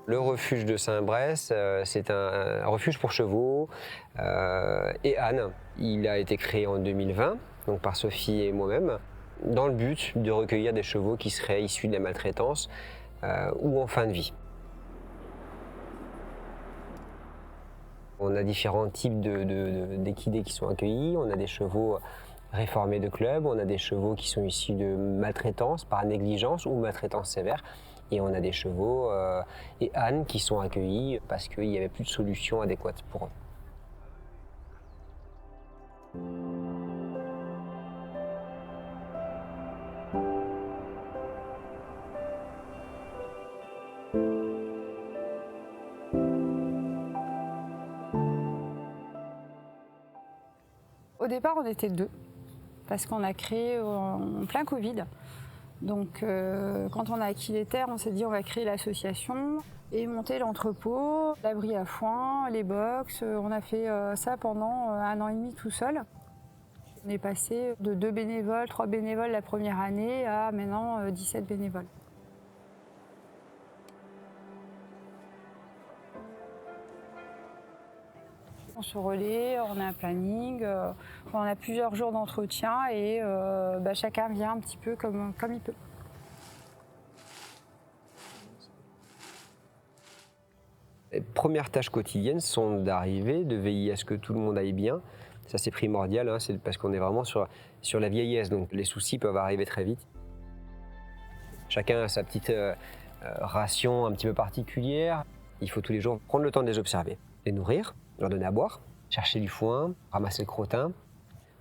Le refuge de Saint-Bresse, c'est un refuge pour chevaux et ânes. Il a été créé en 2020, donc par Sophie et moi-même, dans le but de recueillir des chevaux qui seraient issus de la maltraitance ou en fin de vie. On a différents types d'équidés qui sont accueillis. On a des chevaux réformés de club, on a des chevaux qui sont issus de maltraitance par négligence ou maltraitance sévère. Et on a des chevaux et ânes qui sont accueillis parce qu'il n'y avait plus de solution adéquate pour eux. Au départ, on était 2, parce qu'on a créé en plein Covid. Donc, quand on a acquis les terres, on s'est dit on va créer l'association et monter l'entrepôt, l'abri à foin, les box. On a fait ça pendant 1 an et demi tout seul. On est passé de 2 bénévoles, 3 bénévoles la première année à maintenant 17 bénévoles. On se relaie, on a un planning, on a plusieurs jours d'entretien et chacun vient un petit peu comme il peut. Les premières tâches quotidiennes sont d'arriver, de veiller à ce que tout le monde aille bien. Ça c'est primordial, hein, c'est parce qu'on est vraiment sur la vieillesse, donc les soucis peuvent arriver très vite. Chacun a sa petite ration un petit peu particulière. Il faut tous les jours prendre le temps de les observer, les nourrir, leur donner à boire, chercher du foin, ramasser le crottin.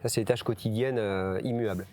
Ça, c'est les tâches quotidiennes immuables.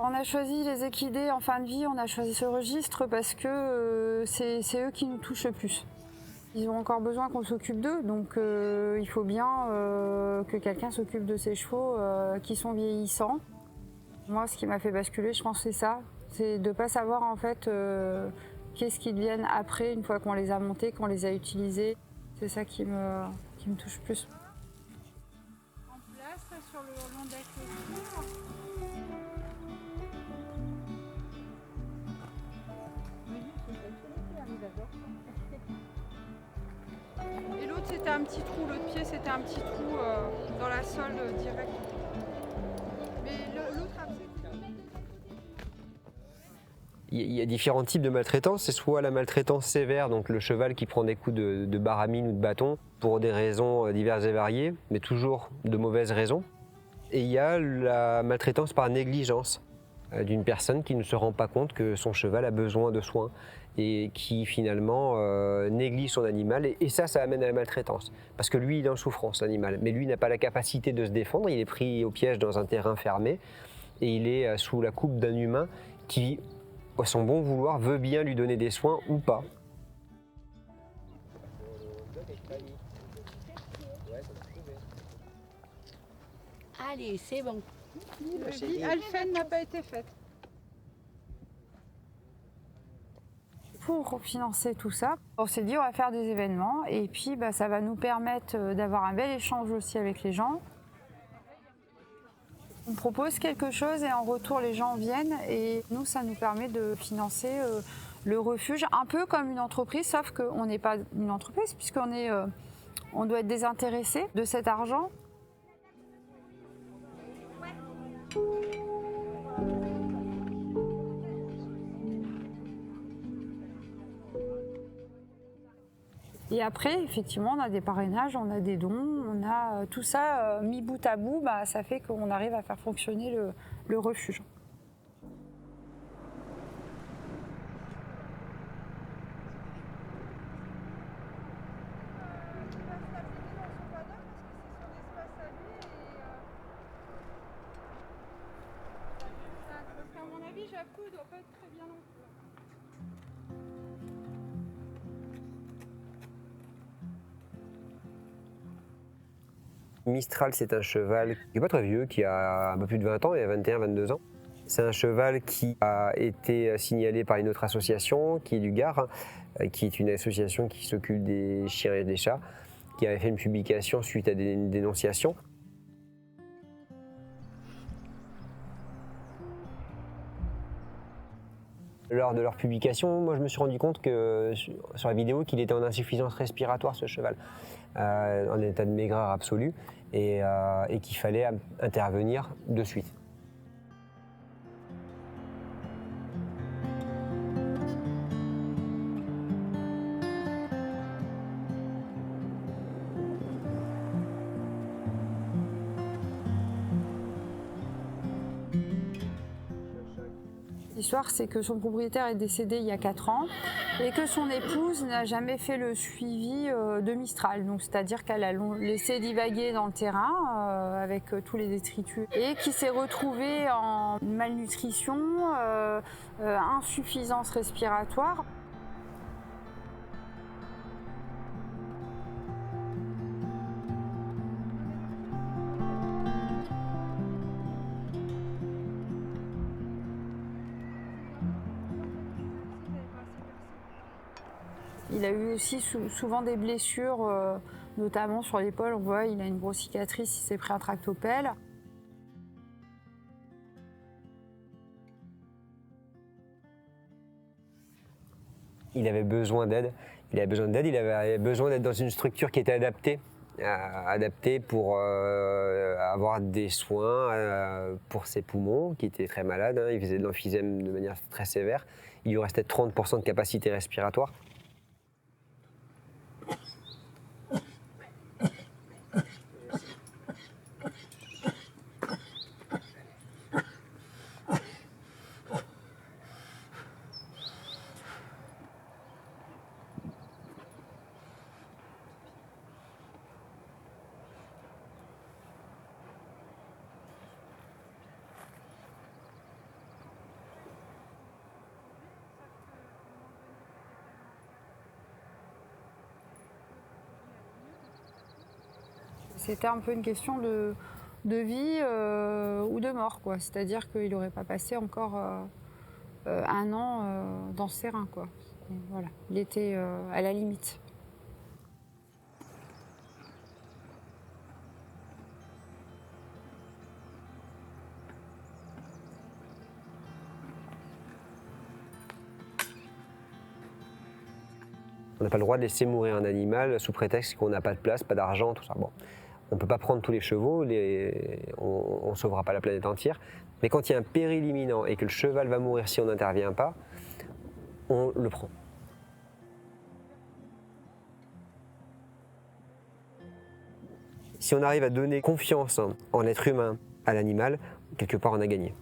On a choisi les équidés en fin de vie, on a choisi ce registre parce que c'est eux qui nous touchent le plus. Ils ont encore besoin qu'on s'occupe d'eux, donc il faut bien que quelqu'un s'occupe de ces chevaux qui sont vieillissants. Moi, ce qui m'a fait basculer, je pense, c'est ça, c'est de ne pas savoir en fait qu'est-ce qu'ils deviennent après, une fois qu'on les a montés, qu'on les a utilisés. C'est ça qui me touche plus. En place sur le long de la clôture. Et l'autre c'était un petit trou, l'autre pied c'était un petit trou dans la sole direct. Mais l'autre abcès. Il y a différents types de maltraitance. C'est soit la maltraitance sévère, donc le cheval qui prend des coups de baramine ou de bâton pour des raisons diverses et variées, mais toujours de mauvaises raisons. Et il y a la maltraitance par négligence d'une personne qui ne se rend pas compte que son cheval a besoin de soins et qui finalement néglige son animal. Et ça amène à la maltraitance. Parce que lui, il est en souffrance, l'animal. Mais lui n'a pas la capacité de se défendre. Il est pris au piège dans un terrain fermé et il est sous la coupe d'un humain qui, à son bon vouloir, veut bien lui donner des soins ou pas. Allez, c'est bon. Le dit Alphen n'a pas été faite. Pour financer tout ça, on s'est dit on va faire des événements et puis ça va nous permettre d'avoir un bel échange aussi avec les gens. On propose quelque chose et en retour les gens viennent et nous ça nous permet de financer le refuge, un peu comme une entreprise, sauf qu'on n'est pas une entreprise on doit être désintéressé de cet argent. Et après, effectivement, on a des parrainages, on a des dons, on a tout ça mis bout à bout, ça fait qu'on arrive à faire fonctionner le refuge. Parce qu'à mon avis, Jaco ne doit pas être très bien non plus. Mistral, c'est un cheval qui n'est pas très vieux, qui a un peu plus de 20 ans, il a 21-22 ans. C'est un cheval qui a été signalé par une autre association, qui est du Gard, qui est une association qui s'occupe des chiens et des chats, qui avait fait une publication suite à une dénonciation. Lors de leur publication, moi je me suis rendu compte que sur la vidéo qu'il était en insuffisance respiratoire ce cheval, en état de maigreur absolu, et qu'il fallait intervenir de suite. L'histoire, c'est que son propriétaire est décédé il y a 4 ans et que son épouse n'a jamais fait le suivi de Mistral. Donc, c'est-à-dire qu'elle a laissé divaguer dans le terrain avec tous les détritus et qui s'est retrouvée en malnutrition, insuffisance respiratoire. Il a eu aussi souvent des blessures, notamment sur l'épaule. On voit, il a une grosse cicatrice, il s'est pris un tractopelle. Il avait besoin d'aide. Il avait besoin d'être dans une structure qui était adaptée pour avoir des soins pour ses poumons, qui étaient très malades. Il faisait de l'emphysème de manière très sévère. Il lui restait 30% de capacité respiratoire. C'était un peu une question de vie ou de mort, quoi. C'est-à-dire qu'il n'aurait pas passé encore 1 an dans ce terrain, quoi. Et voilà, il était à la limite. On n'a pas le droit de laisser mourir un animal sous prétexte qu'on n'a pas de place, pas d'argent, tout ça. Bon, on ne peut pas prendre tous les chevaux, on ne sauvera pas la planète entière. Mais quand il y a un péril imminent et que le cheval va mourir si on n'intervient pas, on le prend. Si on arrive à donner confiance en l'être humain à l'animal, quelque part on a gagné.